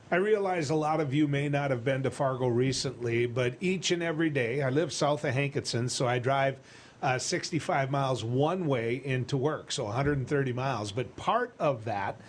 I realize a lot of you may not have been to Fargo recently, but each and every day, I live south of Hankinson, so I drive 65 miles one way into work, so 130 miles. But part of that,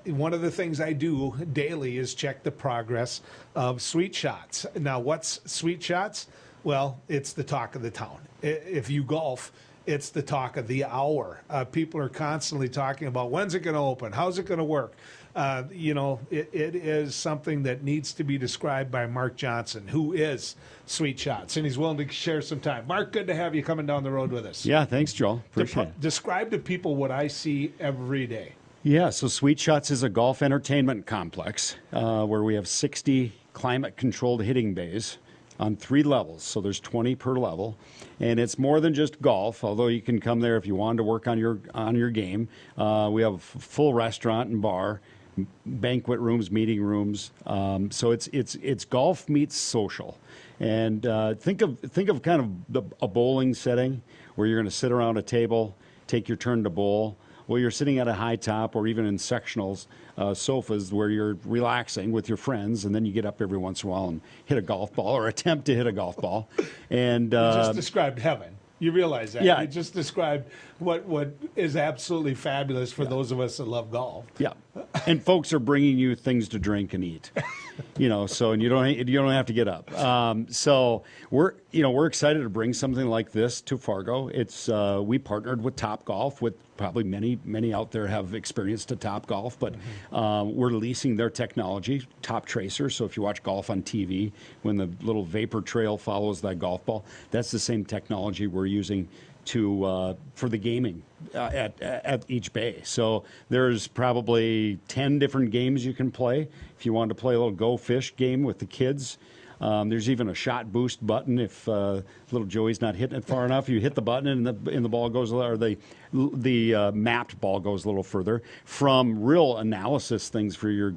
one of the things I do daily is check the progress of Sweet Shots. Now, what's Sweet Shots? Well, it's the talk of the town. If you golf, it's the talk of the hour. People are constantly talking about when's it going to open? How's it going to work? It is something that needs to be described by Mark Johnson, who is Sweet Shots, and he's willing to share some time. Mark, good to have you coming down the road with us. Yeah, thanks, Joel. Appreciate it. Describe to people what I see every day. Yeah, so Sweet Shots is a golf entertainment complex where we have 60 climate-controlled hitting bays on 3 levels, so there's 20 per level, and it's more than just golf. Although you can come there if you want to work on your game. We have a full restaurant and bar, banquet rooms, meeting rooms. So it's golf meets social, and think of kind of a bowling setting where you're going to sit around a table, take your turn to bowl. Well, you're sitting at a high top or even in sectionals sofas where you're relaxing with your friends, and then you get up every once in a while and hit a golf ball or attempt to hit a golf ball. And you just described heaven. You realize that? Yeah. You just described what is absolutely fabulous for those of us that love golf. Yeah, and folks are bringing you things to drink and eat, and you don't have to get up. So we're excited to bring something like this to Fargo. It's we partnered with Topgolf, with probably many out there have experience to Topgolf, but we're leasing their technology, Top Tracer. So if you watch golf on TV, when the little vapor trail follows that golf ball, that's the same technology we're using for the gaming at each bay. So there's probably 10 different games you can play. If you want to play a little Go Fish game with the kids, there's even a shot boost button. If little Joey's not hitting it far enough, you hit the button and the ball goes, or the mapped ball goes a little further. From real analysis things for your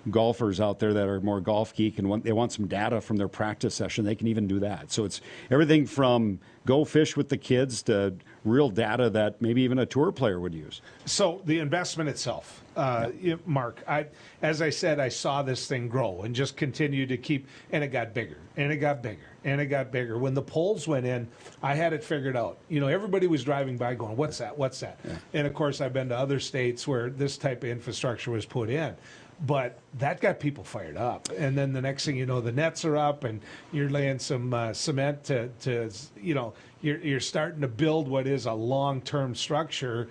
golfers out there that are more golf geek and they want some data from their practice session, they can even do that. So it's everything from Go Fish with the kids to real data that maybe even a tour player would use. So the investment itself, Mark, as I said, I saw this thing grow and just continue to keep, and it got bigger, and it got bigger, and it got bigger. When the polls went in, I had it figured out. Everybody was driving by going, what's that? What's that? Yeah. And of course, I've been to other states where this type of infrastructure was put in. But that got people fired up. And then the next thing you know, the nets are up and you're laying some cement to you're starting to build what is a long-term structure.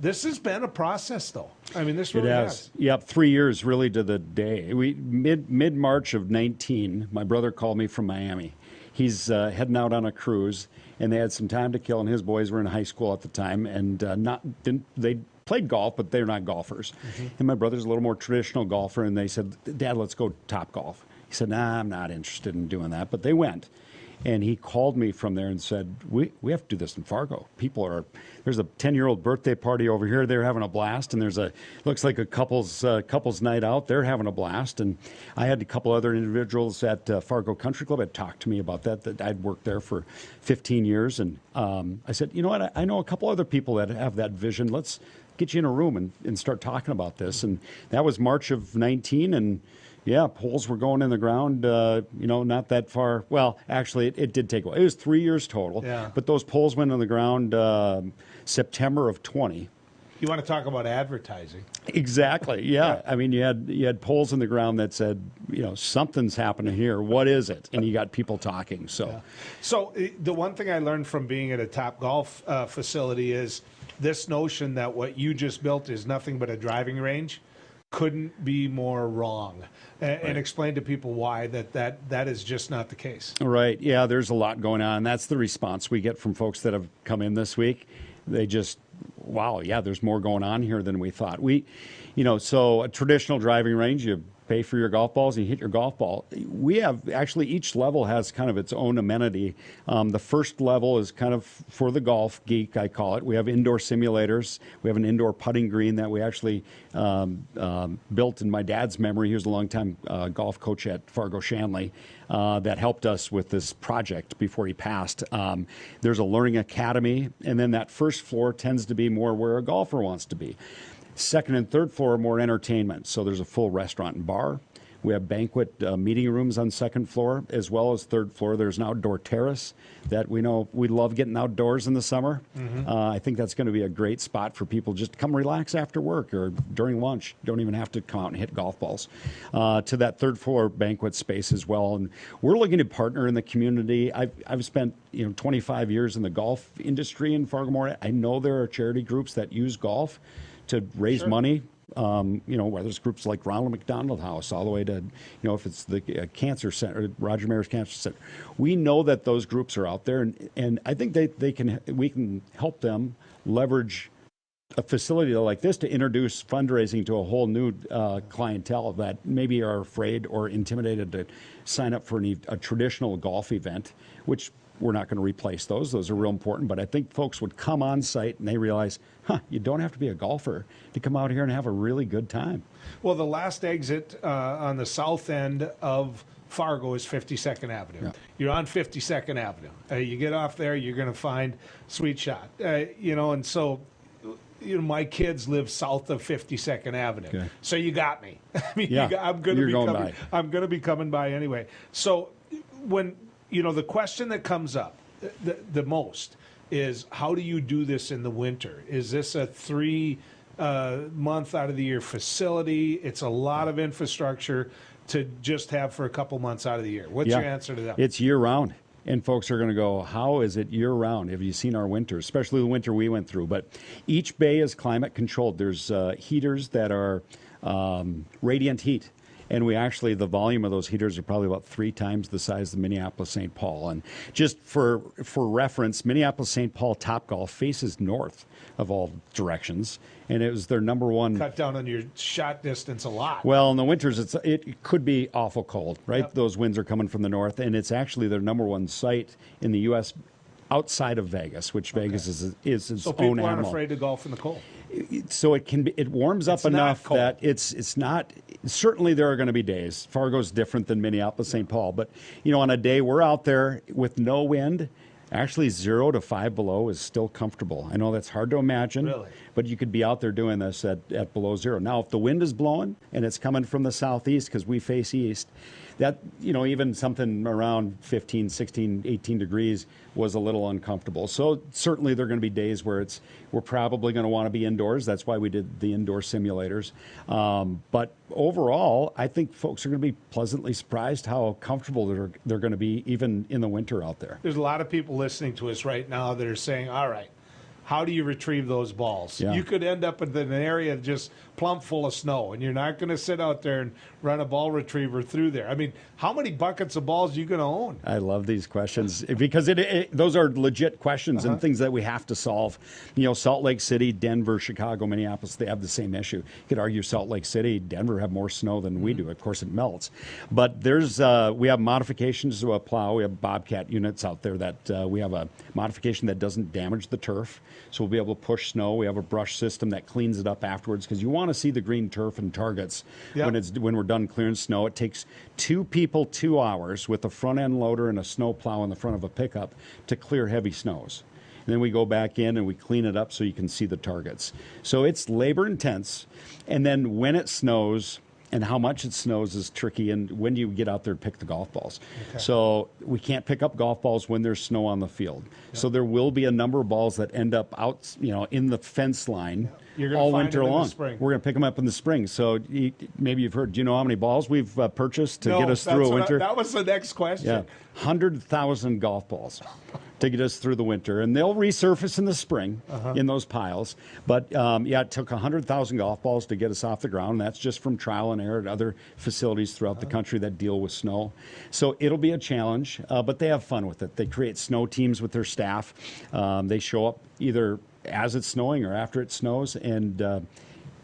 This has been a process, though. I mean, this really has. Yep, 3 years really to the day. Mid-March of 19, my brother called me from Miami. He's heading out on a cruise, and they had some time to kill, and his boys were in high school at the time, and they played golf, but they're not golfers. Mm-hmm. And my brother's a little more traditional golfer, and they said, Dad, let's go Topgolf. He said, nah, I'm not interested in doing that. But they went. And he called me from there and said, we have to do this in Fargo. There's a 10-year-old birthday party over here. They're having a blast. And looks like a couple's night out. They're having a blast. And I had a couple other individuals at Fargo Country Club that talked to me about that I'd worked there for 15 years. And I said, you know what? I know a couple other people that have that vision. Let's get you in a room and start talking about this. And that was March of 19. And yeah, poles were going in the ground, not that far. Well, actually, it did take a while. It was 3 years total. Yeah. But those poles went in the ground September of 20. You want to talk about advertising? Exactly, yeah. I mean, you had poles in the ground that said, something's happening here. What is it? And you got people talking. So, yeah. So the one thing I learned from being at a Topgolf facility is this notion that what you just built is nothing but a driving range couldn't be more wrong. And explain to people why that is just not the case. Right. Yeah, there's a lot going on. That's the response we get from folks that have come in this week. They just, wow, yeah, there's more going on here than we thought. So a traditional driving range, you pay for your golf balls and you hit your golf ball. We have, actually, each level has kind of its own amenity. The first level is kind of for the golf geek, I call it. We have indoor simulators. We have an indoor putting green that we actually built in my dad's memory. He was a longtime golf coach at Fargo Shanley that helped us with this project before he passed. There's a learning academy, and then that first floor tends to be more where a golfer wants to be. Second and third floor are more entertainment. So there's a full restaurant and bar. We have banquet meeting rooms on second floor, as well as third floor. There's an outdoor terrace that we know we love getting outdoors in the summer. I think that's going to be a great spot for people just to come relax after work or during lunch. Don't even have to come out and hit golf balls. To that third floor banquet space as well. And we're looking to partner in the community. I've spent 25 years in the golf industry in Fargo-Moorhead. I know there are charity groups that use golf to raise money. Whether it's groups like Ronald McDonald House, all the way to, if it's the Cancer Center, Roger Mayor's Cancer Center. We know that those groups are out there, and I think we can help them leverage a facility like this to introduce fundraising to a whole new clientele that maybe are afraid or intimidated to sign up for a traditional golf event, which we're not going to replace those. Those are real important. But I think folks would come on site and they realize, you don't have to be a golfer to come out here and have a really good time. Well, the last exit on the south end of Fargo is 52nd Avenue. Yeah. You're on 52nd Avenue. You get off there, you're going to find Sweet Shot. And so my kids live south of 52nd Avenue. Okay. So you got me. I mean, I'm going to be coming by anyway. So when the question that comes up the most is, how do you do this in the winter? Is this a 3-month out of the year facility? It's a lot of infrastructure to just have for a couple months out of the year. What's your answer to that? It's year round. And folks are going to go, how is it year round? Have you seen our winter, especially the winter we went through? But each bay is climate controlled. There's heaters that are radiant heat. And the volume of those heaters are probably about 3 times the size of Minneapolis-St. Paul. And just for reference, Minneapolis-St. Paul Topgolf faces north of all directions, and it was their number one. Cut down on your shot distance a lot. Well, in the winters, it could be awful cold, right? Yep. Those winds are coming from the north, and it's actually their number one site in the U.S. outside of Vegas, which Vegas is its own animal. So people aren't afraid to golf in the cold. So it warms up enough that it's not. Certainly there are going to be days. Fargo's different than Minneapolis-St. Paul, but on a day we're out there with no wind, actually 0 to 5 below is still comfortable. I know that's hard to imagine, but you could be out there doing this at below 0. Now, if the wind is blowing and it's coming from the southeast because we face east, that even something around 15, 16, 18 degrees was a little uncomfortable. So certainly there are going to be days where we're probably going to want to be indoors. That's why we did the indoor simulators. But overall, I think folks are going to be pleasantly surprised how comfortable they're going to be even in the winter out there. There's a lot of people listening to us right now that are saying, all right, how do you retrieve those balls? Yeah. You could end up in an area just plump full of snow, and you're not going to sit out there and run a ball retriever through there. I mean, how many buckets of balls are you going to own? I love these questions because those are legit questions and things that we have to solve. Salt Lake City, Denver, Chicago, Minneapolis, they have the same issue. You could argue Salt Lake City, Denver have more snow than we do. Of course, it melts. But we have modifications to a plow. We have Bobcat units out there that we have a modification that doesn't damage the turf. So we'll be able to push snow. We have a brush system that cleans it up afterwards because you want to see the green turf and targets when we're done clearing snow. It takes 2 people 2 hours with a front end loader and a snow plow in the front of a pickup to clear heavy snows. And then we go back in and we clean it up so you can see the targets. So it's labor intense. And then when it snows, and how much it snows is tricky, and when do you get out there to pick the golf balls? Okay. So we can't pick up golf balls when there's snow on the field. Yep. So there will be a number of balls that end up out, in the fence line all winter long. We're going to pick them up in the spring. So maybe you've heard, do you know how many balls we've purchased to get us through a winter? That was the next question. Yeah, 100,000 golf balls to get us through the winter. And they'll resurface in the spring in those piles. But, it took 100,000 golf balls to get us off the ground. That's just from trial and error at other facilities throughout the country that deal with snow. So it'll be a challenge, but they have fun with it. They create snow teams with their staff. They show up either as it's snowing or after it snows, and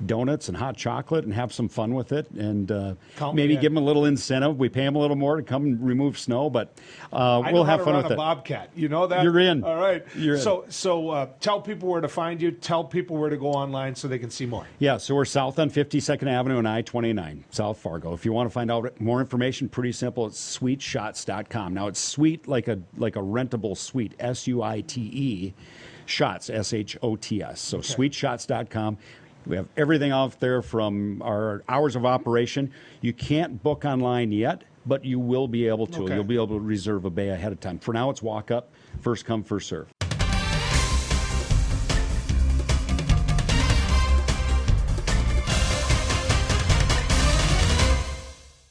donuts and hot chocolate, and have some fun with it, and maybe give them a little incentive. We pay them a little more to come and remove snow, but we'll have fun with it. I know how to run a Bobcat. You know that? You're in. All right. So tell people where to find you. Tell people where to go online so they can see more. Yeah, so we're south on 52nd Avenue and I-29, South Fargo. If you want to find out more information, pretty simple. It's sweetshots.com. Now, it's sweet like a rentable suite, SUITE, shots, SHOTS. So sweetshots.com. We have everything out there from our hours of operation. You can't book online yet, but you will be able to. Okay. You'll be able to reserve a bay ahead of time. For now, it's walk up, first come, first serve.